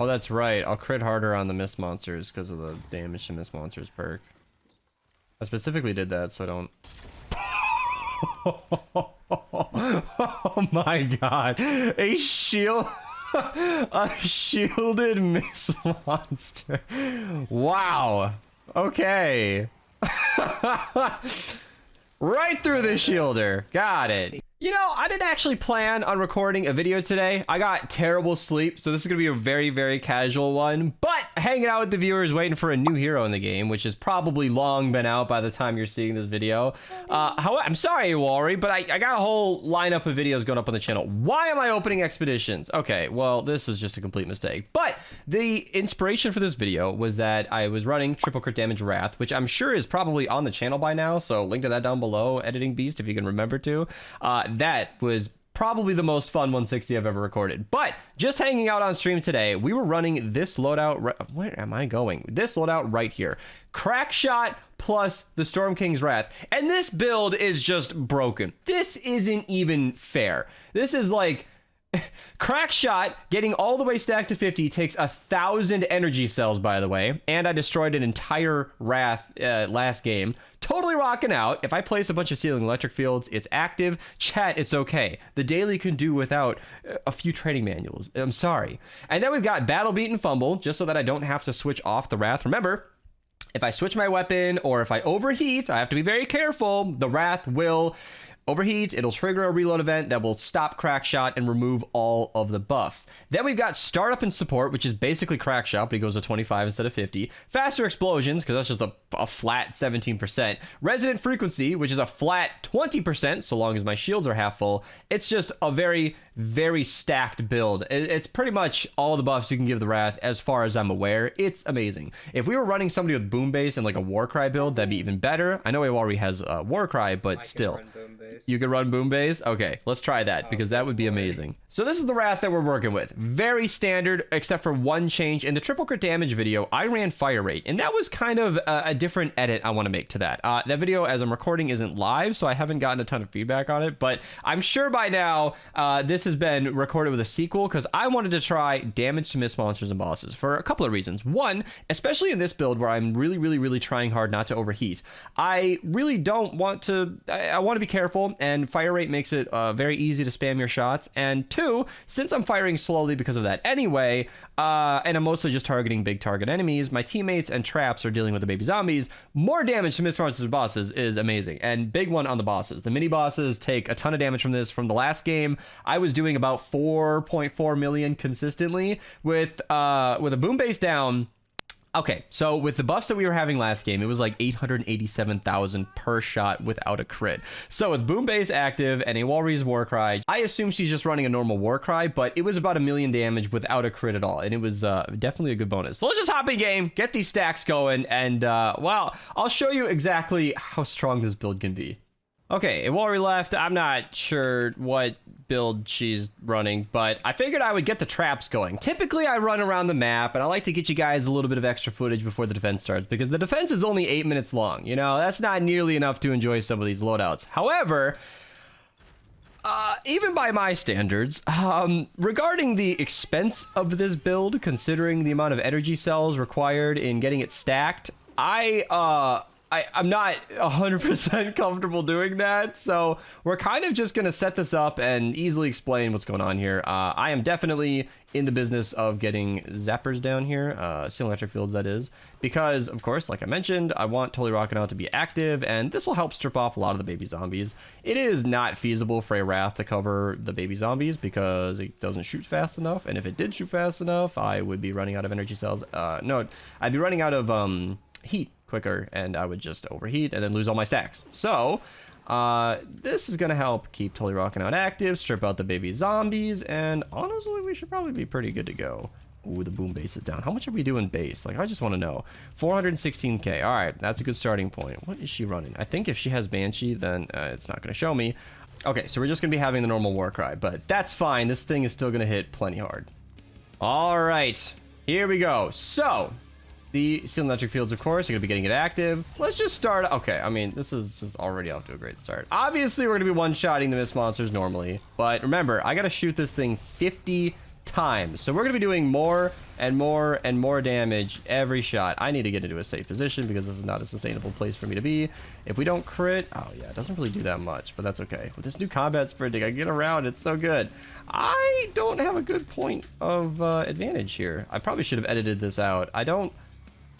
Oh, that's right. I'll crit harder on the Mist monsters because of the damage to Mist monsters perk. I specifically did that so I don't... Oh my god. A shield... A shielded Mist monster. Wow. Okay. Right through the shielder. Got it. You know, I didn't actually plan on recording a video today. I got terrible sleep, so this is going to be a very, very casual one. But hanging out with the viewers, waiting for a new hero in the game, which has probably long been out by the time you're seeing this video. I'm sorry, Walry, but I got a whole lineup of videos going up on the channel. Why am I opening expeditions? Okay, well, this was just a complete mistake. But the inspiration for this video was that I was running triple crit damage Wrath, which I'm sure is probably on the channel by now, so link to that down below, Editing Beast, if you can remember to. That was probably the most fun 160 I've ever recorded. But just hanging out on stream today, we were running this loadout. Where am I going? This loadout right here. CRACKSHOT plus the Storm King's Wrath. And this build is just broken. This isn't even fair. This is like... CRACKSHOT getting all the way stacked to 50 takes 1,000 energy cells, by the way, and I destroyed an entire Wrath last game. Totally rocking out. If I place a bunch of Sealing Electric Fields, it's active. Chat, it's okay. The daily can do without a few training manuals. I'm sorry. And then we've got Battle Beat and Fumble, just so that I don't have to switch off the Wrath. Remember, if I switch my weapon or if I overheat, I have to be very careful. The Wrath will... overheat, it'll trigger a reload event that will stop CRACKSHOT and remove all of the buffs. Then we've got Startup and Support, which is basically CRACKSHOT, but he goes to 25 instead of 50. Faster Explosions, because that's just a flat 17%. Resonant Frequency, which is a flat 20%, so long as my shields are half full. It's just a very, very stacked build. It's pretty much all the buffs you can give the Wrath, as far as I'm aware. It's amazing. If we were running somebody with Boom Base and like a Warcry build, that'd be even better. I know Iwari has Warcry, but still. You can run Boom Base? Okay, let's try that, because that would be amazing. So this is the Wrath that we're working with. Very standard, except for one change. In the triple crit damage video, I ran Fire Rate, and that was kind of a different edit I want to make to that. That video, as I'm recording, isn't live, so I haven't gotten a ton of feedback on it, but I'm sure by now this has been recorded with a sequel, because I wanted to try damage to Mist monsters and bosses for a couple of reasons. One, especially in this build where I'm really trying hard not to overheat, I really don't want to... I want to be careful, and Fire Rate makes it very easy to spam your shots. And two, since I'm firing slowly because of that anyway, and I'm mostly just targeting big target enemies, my teammates and traps are dealing with the baby zombies, more damage to Mist monsters and bosses is amazing. And big one on the bosses. The mini bosses take a ton of damage from this. From the last game, I was doing about 4.4 million consistently with a Boom Base down. Okay, so with the buffs that we were having last game, it was like 887,000 per shot without a crit. So with Boom Base active and a Walry's Warcry, I assume she's just running a normal Warcry, but it was about 1 million damage without a crit at all, and it was definitely a good bonus. So let's just hop in game, get these stacks going, and well, I'll show you exactly how strong this build can be. Okay, Iwari left. I'm not sure what build she's running, but I figured I would get the traps going. Typically, I run around the map, and I like to get you guys a little bit of extra footage before the defense starts, because the defense is only 8 minutes long. You know, that's not nearly enough to enjoy some of these loadouts. However, even by my standards, regarding the expense of this build, considering the amount of energy cells required in getting it stacked, I'm not 100% comfortable doing that, so we're kind of just going to set this up and easily explain what's going on here. I am definitely in the business of getting zappers down here, Sealing Electric Fields that is, because, of course, like I mentioned, I want Totally Rockin' Out to be active, and this will help strip off a lot of the baby zombies. It is not feasible for a Wrath to cover the baby zombies because it doesn't shoot fast enough, and if it did shoot fast enough, I would be running out of energy cells. No, I'd be running out of heat quicker, and I would just overheat and then lose all my stacks. So this is gonna help keep Totally Rockin' Out active, strip out the baby zombies, and honestly we should probably be pretty good to go. Ooh, the Boom Base is down. How much are we doing base? Like, I just want to know. 416k. All right, that's a good starting point. What is she running? I think if she has Banshee, then it's not going to show me. Okay, so we're just going to be having the normal Warcry, but that's fine. This thing is still going to hit plenty hard. All right, here we go. So the Sealing Electric Fields, of course, you're going to be getting it active. Let's just start. Okay, I mean, this is just already off to a great start. Obviously, we're going to be one-shotting the Mist monsters normally, but remember, I got to shoot this thing 50 times. So we're going to be doing more and more and more damage every shot. I need to get into a safe position because this is not a sustainable place for me to be. If we don't crit, oh yeah, it doesn't really do that much, but that's okay. With this new combat sprinting, I get around. It's so good. I don't have a good point of advantage here. I probably should have edited this out. I don't...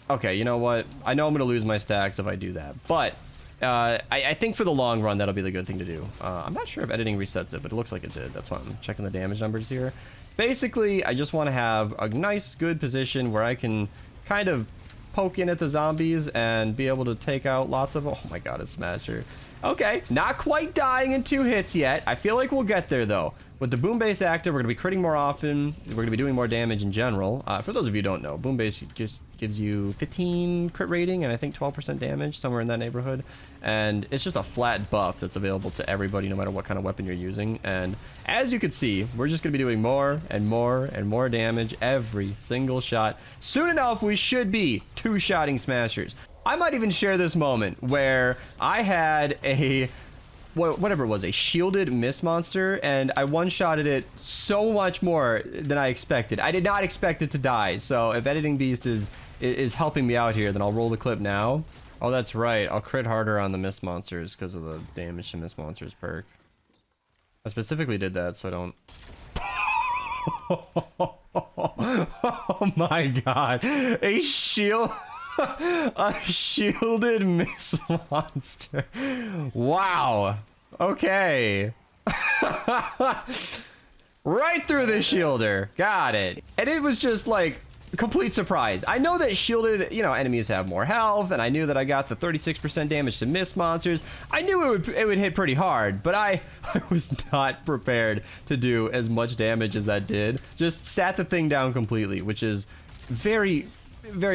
Okay, you know what? I know I'm going to lose my stacks if I do that, but I think for the long run, that'll be the good thing to do. I'm not sure if editing resets it, but it looks like it did. That's why I'm checking the damage numbers here. Basically, I just want to have a nice, good position where I can kind of poke in at the zombies and be able to take out lots of... Oh my god, it's Smasher. Okay, not quite dying in 2 hits yet. I feel like we'll get there, though. With the Boom Base active, we're going to be critting more often. We're going to be doing more damage in general. For those of you who don't know, Boom Base just gives you 15 crit rating and I think 12% damage, somewhere in that neighborhood. And it's just a flat buff that's available to everybody, no matter what kind of weapon you're using. And as you can see, we're just going to be doing more and more and more damage every single shot. Soon enough, we should be 2-shotting Smashers. I might even share this moment where I had a... whatever it was, a shielded mist monster, and I one-shotted it so much more than I expected. I did not expect it to die, so if Editing Beast is helping me out here, then I'll roll the clip now. Oh, that's right. I'll crit harder on the mist monsters because of the damage to mist monsters perk. I specifically did that so I don't... Oh my god. A shield... A shielded mist monster. Wow. Okay. Right through the shielder. Got it. And it was just like a complete surprise. I know that shielded, you know, enemies have more health, and I knew that I got the 36% damage to mist monsters. I knew it would hit pretty hard, but I was not prepared to do as much damage as that did. Just sat the thing down completely, which is very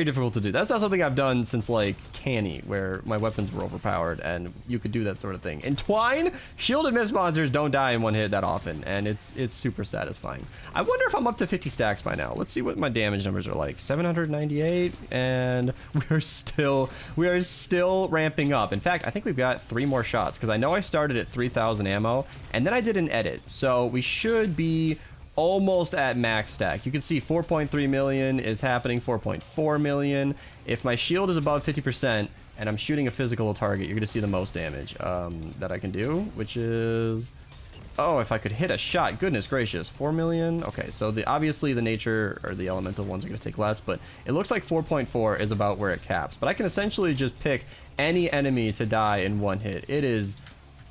difficult to do. That's not something I've done since like Canny, where my weapons were overpowered and you could do that sort of thing. In Twine, shielded mist monsters don't die in 1 hit that often, and it's super satisfying. I wonder if I'm up to 50 stacks by now. Let's see what my damage numbers are like. 798, and we are still ramping up. In fact, I think we've got 3 more shots because I know I started at 3,000 ammo and then I did an edit, so we should be almost at max stack. You can see 4.3 million is happening, 4.4 million. If my shield is above 50% and I'm shooting a physical target, you're going to see the most damage that I can do, which is... Oh, if I could hit a shot, goodness gracious, 4 million. Okay, so obviously the nature or the elemental ones are going to take less, but it looks like 4.4 is about where it caps. But I can essentially just pick any enemy to die in 1 hit. It is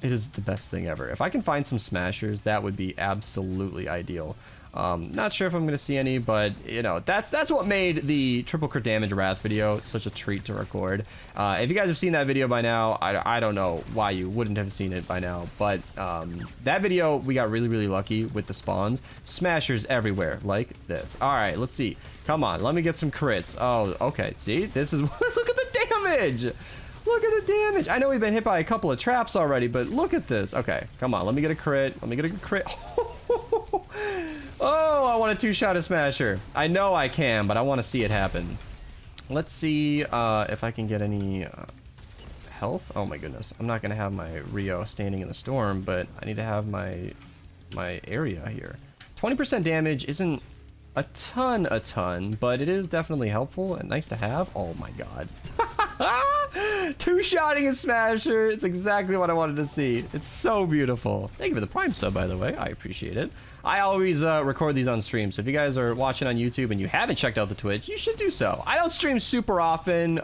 the best thing ever. If I can find some Smashers, that would be absolutely ideal. Not sure if I'm going to see any, but, you know, that's what made the triple crit damage Wrath video such a treat to record. If you guys have seen that video by now, I don't know why you wouldn't have seen it by now, but that video, we got really lucky with the spawns. Smashers everywhere, like this. All right, let's see. Come on, let me get some crits. Oh, okay, see? This is... Look at the damage! Look at the damage. I know we've been hit by a couple of traps already, but look at this. Okay, come on. Let me get a crit. Let me get a crit. Oh, I want a 2-shot Smasher. I know I can, but I want to see it happen. Let's see if I can get any health. Oh my goodness. I'm not going to have my Rio standing in the storm, but I need to have my area here. 20% damage isn't a ton, but it is definitely helpful and nice to have. Oh my god. 2-shotting a Smasher. It's exactly what I wanted to see. It's so beautiful. Thank you for the Prime sub, by the way. I appreciate it. I always record these on stream, so if you guys are watching on YouTube and you haven't checked out the Twitch, you should do so. I don't stream super often.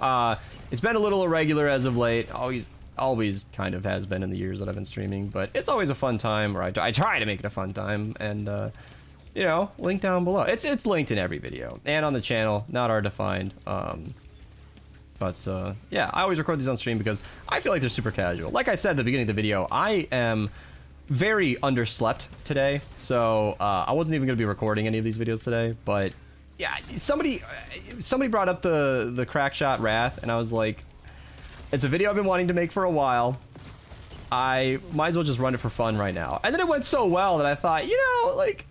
It's been a little irregular as of late. Always kind of has been in the years that I've been streaming, but it's always a fun time, or I try to make it a fun time, and you know, link down below. It's linked in every video and on the channel. Not hard to find. But yeah, I always record these on stream because I feel like they're super casual. Like I said at the beginning of the video, I am very underslept today, so I wasn't even going to be recording any of these videos today. But yeah, somebody brought up the CRACKSHOT Wrath, and I was like, it's a video I've been wanting to make for a while. I might as well just run it for fun right now. And then it went so well that I thought, you know, like,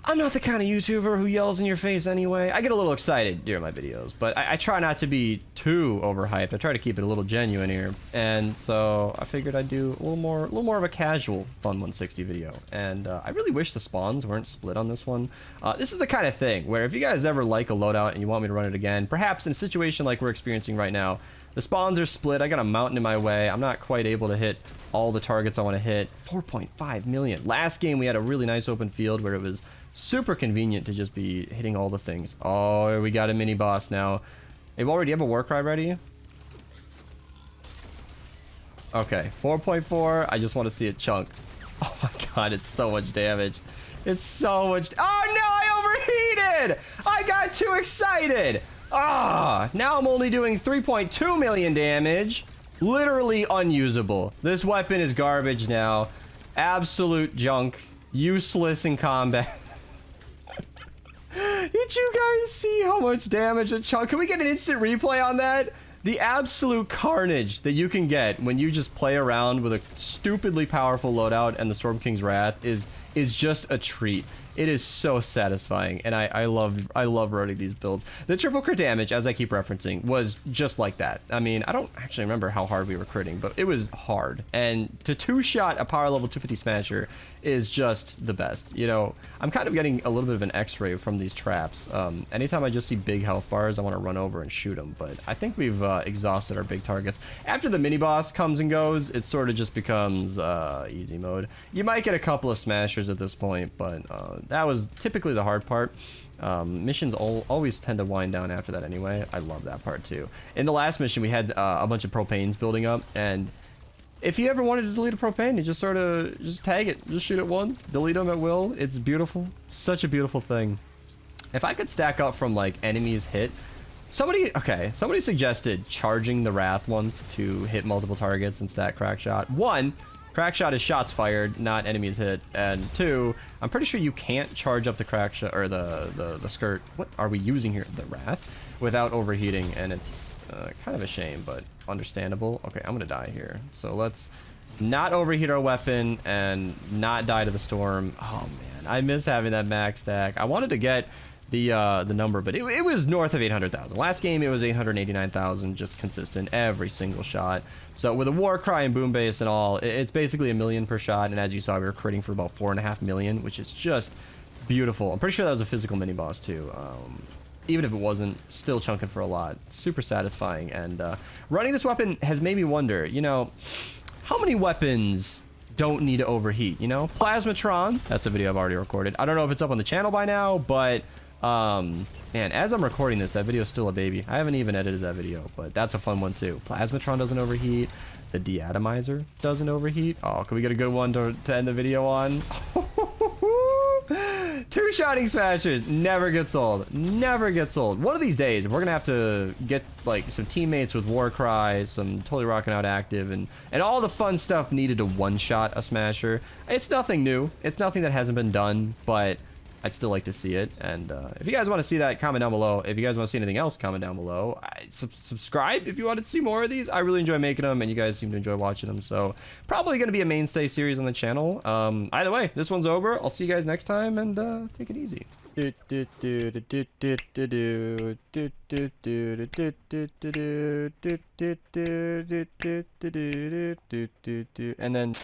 I'm not the kind of YouTuber who yells in your face anyway. I get a little excited during my videos, but I try not to be too overhyped. I try to keep it a little genuine here, and so I figured I'd do a little more of a casual Fun 160 video. And I really wish the spawns weren't split on this one. This is the kind of thing where if you guys ever like a loadout and you want me to run it again, perhaps in a situation like we're experiencing right now, the spawns are split. I got a mountain in my way. I'm not quite able to hit all the targets I want to hit. 4.5 million. Last game we had a really nice open field where it was super convenient to just be hitting all the things. Oh, we got a mini boss now. Hey, already have a war cry ready? Okay, 4.4. I just want to see it chunk. Oh my god, it's so much damage. It's so much. Oh no, I overheated! I got too excited! Ah, now I'm only doing 3.2 million damage. Literally unusable. This weapon is garbage now. Absolute junk. Useless in combat. Did you guys see how much damage a chunk? Can we get an instant replay on that? The absolute carnage that you can get when you just play around with a stupidly powerful loadout and the Storm King's Wrath is just a treat. It is so satisfying, and I love running these builds. The triple crit damage, as I keep referencing, was just like that. I mean, I don't actually remember how hard we were critting, but it was hard. And to two-shot a power level 250 smasher is just the best. You know, I'm kind of getting a little bit of an X-ray from these traps. Anytime I just see big health bars, I want to run over and shoot them. But I think we've exhausted our big targets. After the mini boss comes and goes, it sort of just becomes easy mode. You might get a couple of smashers at this point, but that was typically the hard part. Missions always tend to wind down after that anyway. I love that part too. In the last mission, we had a bunch of propanes building up, and if you ever wanted to delete a propane, you just sort of just tag it, just shoot it once, delete them at will. It's beautiful. Such a beautiful thing. If I could stack up from like enemies hit, somebody suggested charging the Wrath once to hit multiple targets and stack Crackshot. One, Crackshot is shots fired, not enemies hit, and two, I'm pretty sure you can't charge up the Crackshot or the skirt. What are we using here? The Wrath without overheating, and it's kind of a shame, but understandable. Okay, I'm gonna die here, so let's not overheat our weapon and not die to the storm. Oh man, I miss having that max stack. I wanted to get the number, but it was north of 800,000. Last game it was 889,000, just consistent every single shot. So with a war cry and boom base and all, it's basically $1 million per shot, and as you saw, we were critting for about 4.5 million, which is just beautiful. I'm pretty sure that was a physical mini boss too. Even if it wasn't, still chunking for a lot. Super satisfying, and running this weapon has made me wonder, you know, how many weapons don't need to overheat, you know? Plasmatron, that's a video I've already recorded. I don't know if it's up on the channel by now, but man, as I'm recording this, that video is still a baby. I haven't even edited that video, but that's a fun one too. Plasmatron doesn't overheat. The deatomizer doesn't overheat. Oh, can we get a good one to end the video on? Two shotting smashers never gets old. Never gets old. One of these days, we're gonna have to get like some teammates with Warcry, some Totally Rocking Out Active, and all the fun stuff needed to one-shot a smasher. It's nothing new. It's nothing that hasn't been done, but I'd still like to see it. And if you guys want to see that, comment down below. If you guys want to see anything else, comment down below. Subscribe if you want to see more of these. I really enjoy making them, and you guys seem to enjoy watching them. So probably going to be a mainstay series on the channel. Either way, this one's over. I'll see you guys next time, and take it easy. And then